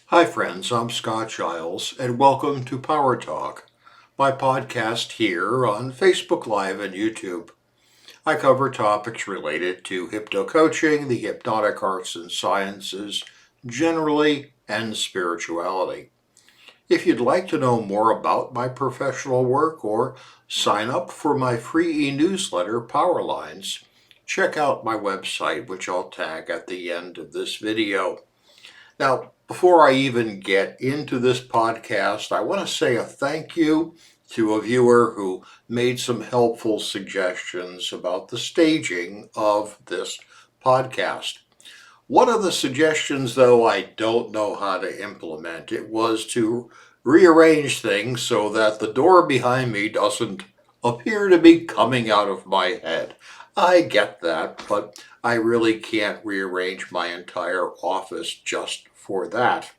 Hi friends, I'm Scott Giles and welcome to Power Talk, my podcast here on Facebook Live and YouTube. I cover topics related to hypnocoaching, the hypnotic arts and sciences generally, and spirituality. If you'd like to know more about my professional work or sign up for my free e-newsletter, Power Lines, check out my website, which I'll tag at the end of this video. Now, before I even get into this podcast, I want to say a thank you to a viewer who made some helpful suggestions about the staging of this podcast. One of the suggestions, though, I don't know how to implement. It was to rearrange things so that the door behind me doesn't appear to be coming out of my head. I get that, but I really can't rearrange my entire office just for that.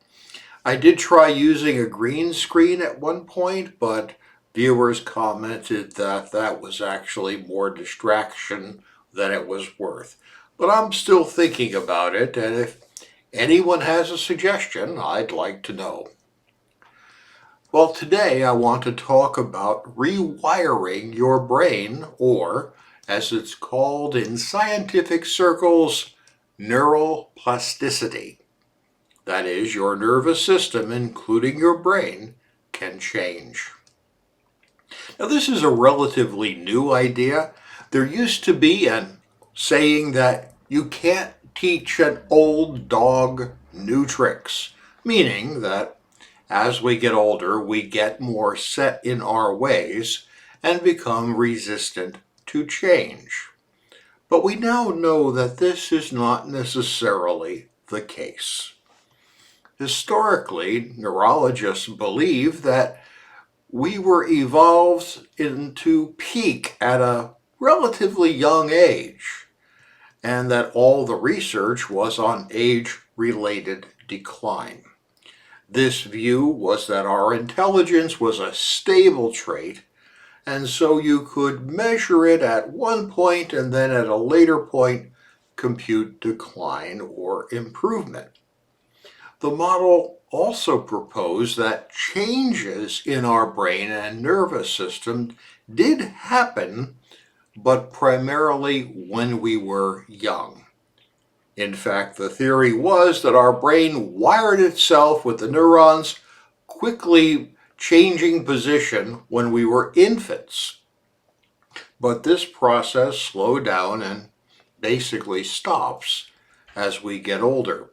I did try using a green screen at one point, but viewers commented that that was actually more distraction than it was worth. But I'm still thinking about it, and if anyone has a suggestion, I'd like to know. Well, today I want to talk about rewiring your brain, or as it's called in scientific circles, neural plasticity. That is, your nervous system, including your brain, can change. Now, this is a relatively new idea. There used to be a saying that you can't teach an old dog new tricks, meaning that as we get older, we get more set in our ways and become resistant to change. But we now know that this is not necessarily the case. Historically, neurologists believe that we were evolved into peak at a relatively young age, and that all the research was on age-related decline. This view was that our intelligence was a stable trait, and so you could measure it at one point and then at a later point compute decline or improvement. The model also proposed that changes in our brain and nervous system did happen, but primarily when we were young. In fact, the theory was that our brain wired itself with the neurons quickly changing position when we were infants. But this process slowed down and basically stops as we get older.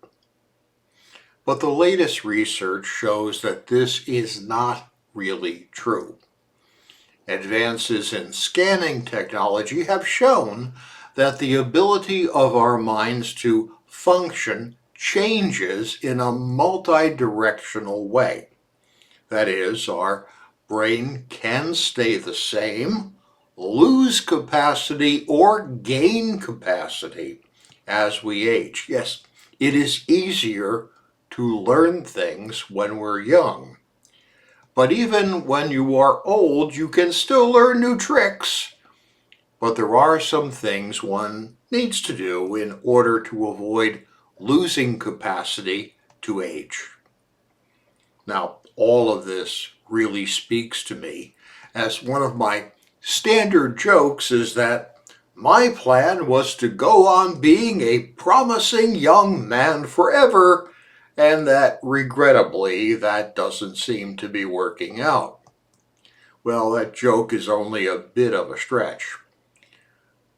But the latest research shows that this is not really true. Advances in scanning technology have shown that the ability of our minds to function changes in a multi-directional way. That is, our brain can stay the same, lose capacity, or gain capacity as we age. Yes, it is easier to learn things when we're young. But even when you are old, you can still learn new tricks. But there are some things one needs to do in order to avoid losing capacity to age. Now, all of this really speaks to me, as one of my standard jokes is that my plan was to go on being a promising young man forever, and that regrettably that doesn't seem to be working out. Well, that joke is only a bit of a stretch.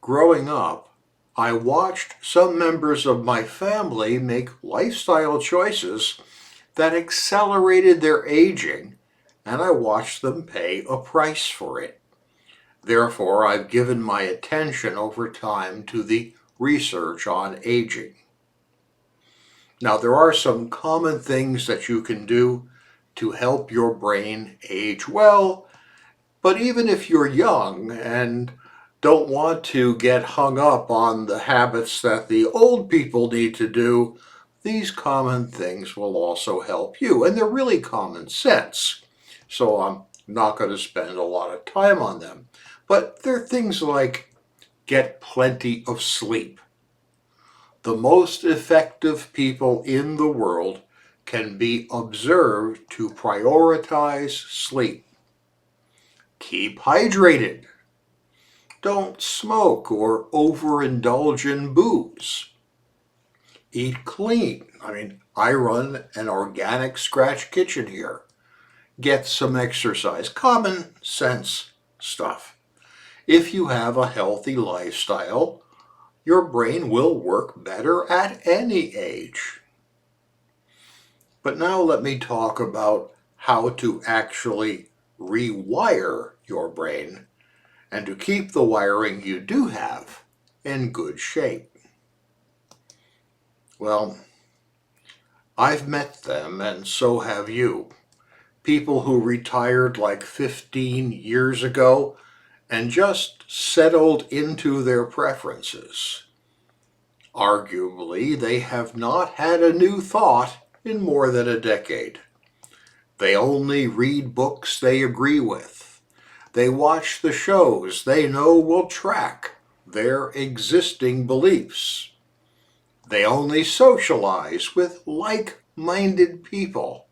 Growing up, I watched some members of my family make lifestyle choices that accelerated their aging, and I watched them pay a price for it. Therefore, I've given my attention over time to the research on aging. Now, there are some common things that you can do to help your brain age well, but even if you're young and don't want to get hung up on the habits that the old people need to do, these common things will also help you. And they're really common sense, so I'm not going to spend a lot of time on them. But they're things like get plenty of sleep. The most effective people in the world can be observed to prioritize sleep. Keep hydrated. Don't smoke or overindulge in booze. Eat clean. I run an organic scratch kitchen here. Get some exercise. Common sense stuff. If you have a healthy lifestyle, your brain will work better at any age. But now let me talk about how to actually rewire your brain and to keep the wiring you do have in good shape. Well, I've met them, and so have you. People who retired like 15 years ago and just settled into their preferences. Arguably, they have not had a new thought in more than a decade. They only read books they agree with. They watch the shows they know will track their existing beliefs. They only socialize with like-minded people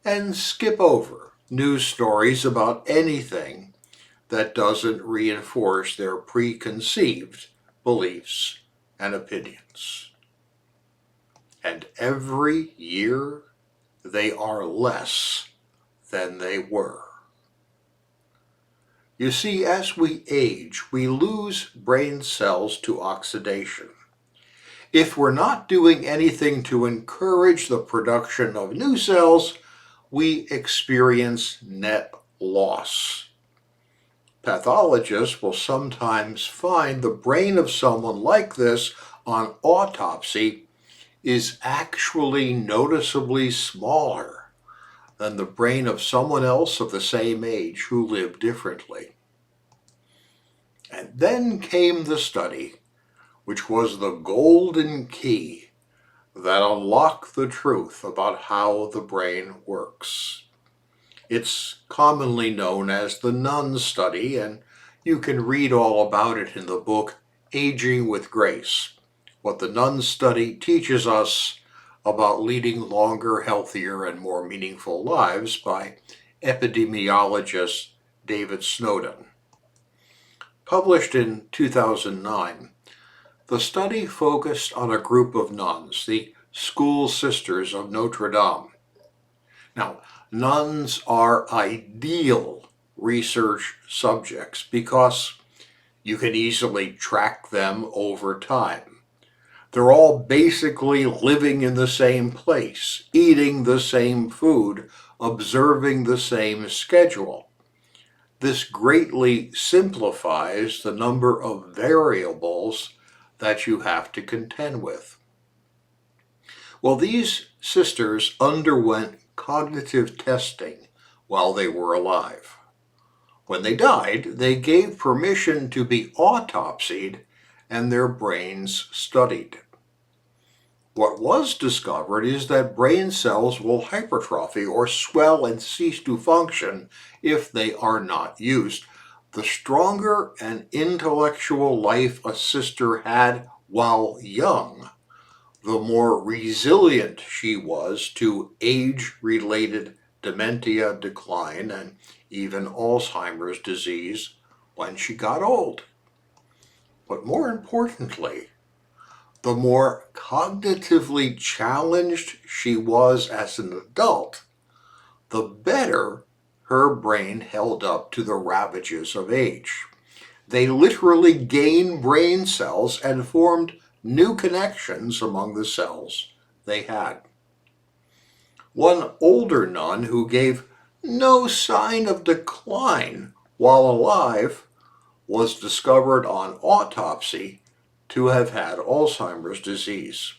and skip over news stories about anything that doesn't reinforce their preconceived beliefs and opinions. And every year, they are less than they were. You see, as we age, we lose brain cells to oxidation. If we're not doing anything to encourage the production of new cells, we experience net loss. Pathologists will sometimes find the brain of someone like this on autopsy is actually noticeably smaller than the brain of someone else of the same age who lived differently. And then came the study, which was the golden key that unlocked the truth about how the brain works. It's commonly known as the Nun study, and you can read all about it in the book Aging with Grace, what the Nun study teaches us about leading longer, healthier, and more meaningful lives by epidemiologist David Snowden. Published in 2009, the study focused on a group of nuns, the School Sisters of Notre Dame. Now, nuns are ideal research subjects because you can easily track them over time. They're all basically living in the same place, eating the same food, observing the same schedule. This greatly simplifies the number of variables that you have to contend with. Well, these sisters underwent cognitive testing while they were alive. When they died, they gave permission to be autopsied and their brains studied. What was discovered is that brain cells will hypertrophy or swell and cease to function if they are not used. The stronger an intellectual life a sister had while young, the more resilient she was to age-related dementia, decline, and even Alzheimer's disease when she got old. But more importantly, the more cognitively challenged she was as an adult, the better her brain held up to the ravages of age. They literally gained brain cells and formed new connections among the cells they had. One older nun who gave no sign of decline while alive was discovered on autopsy to have had Alzheimer's disease.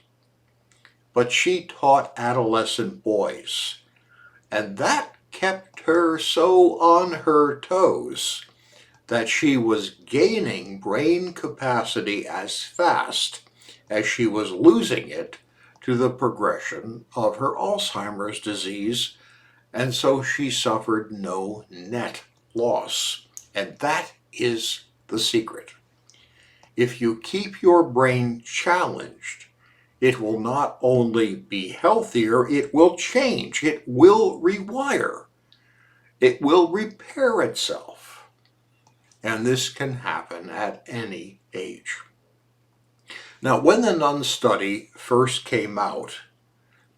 But she taught adolescent boys, and that kept her so on her toes that she was gaining brain capacity as fast as she was losing it to the progression of her Alzheimer's disease, and so she suffered no net loss. And that is the secret. If you keep your brain challenged, It will not only be healthier, it will change. It will rewire. It will repair itself. And this can happen at any age. Now, when the nun study first came out,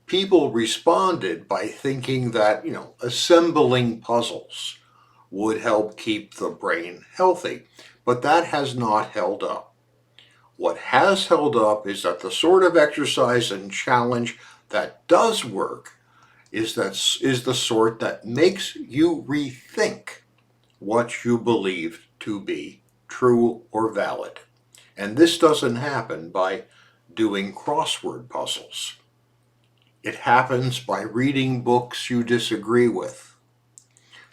people responded by thinking that, assembling puzzles would help keep the brain healthy. But that has not held up. What has held up is that the sort of exercise and challenge that does work is the sort that makes you rethink what you believe to be true or valid. And this doesn't happen by doing crossword puzzles. It happens by reading books you disagree with,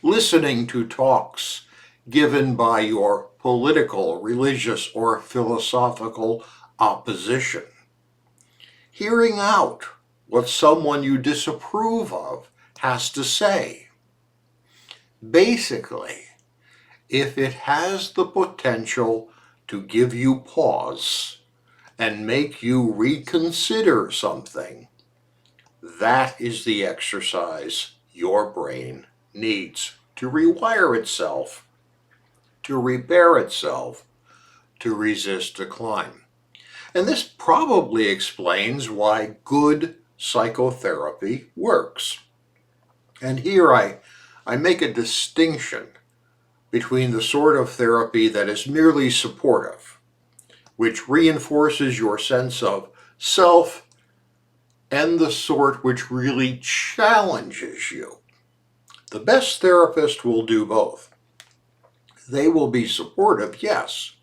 listening to talks given by your political, religious, or philosophical opposition, hearing out what someone you disapprove of has to say. Basically, if it has the potential to give you pause and make you reconsider something, that is the exercise your brain needs to rewire itself, to repair itself, to resist decline. And this probably explains why good psychotherapy works. And here I make a distinction between the sort of therapy that is merely supportive, which reinforces your sense of self, and the sort which really challenges you. The best therapist will do both. They will be supportive, yes,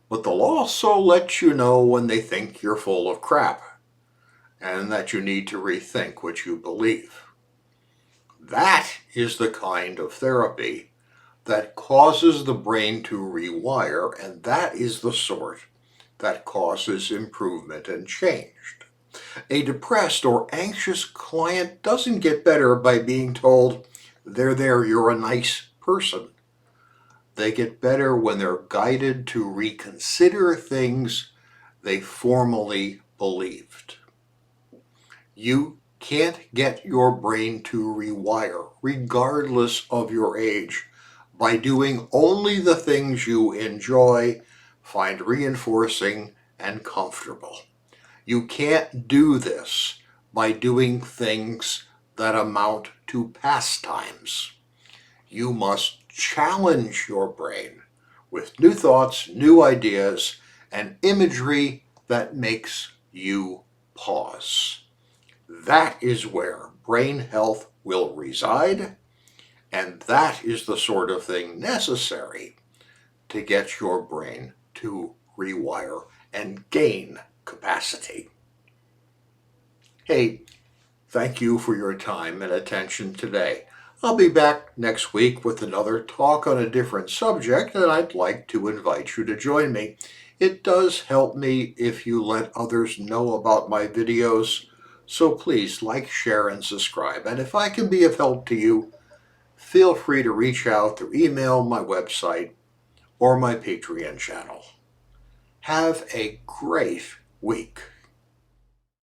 but they'll also let you know when they think you're full of crap and that you need to rethink what you believe. That is the kind of therapy that causes the brain to rewire, and that is the sort that causes improvement and change. A depressed or anxious client doesn't get better by being told, there, you're a nice person. They get better when they're guided to reconsider things they formerly believed. You can't get your brain to rewire, regardless of your age, by doing only the things you enjoy, find reinforcing, and comfortable. You can't do this by doing things that amount to pastimes. You must challenge your brain with new thoughts, new ideas, and imagery that makes you pause. That is where brain health will reside, and that is the sort of thing necessary to get your brain to rewire and gain capacity. Hey, thank you for your time and attention today. I'll be back next week with another talk on a different subject, and I'd like to invite you to join me. It does help me if you let others know about my videos, so please like, share, and subscribe. And if I can be of help to you, feel free to reach out through email, my website, or my Patreon channel. Have a great week.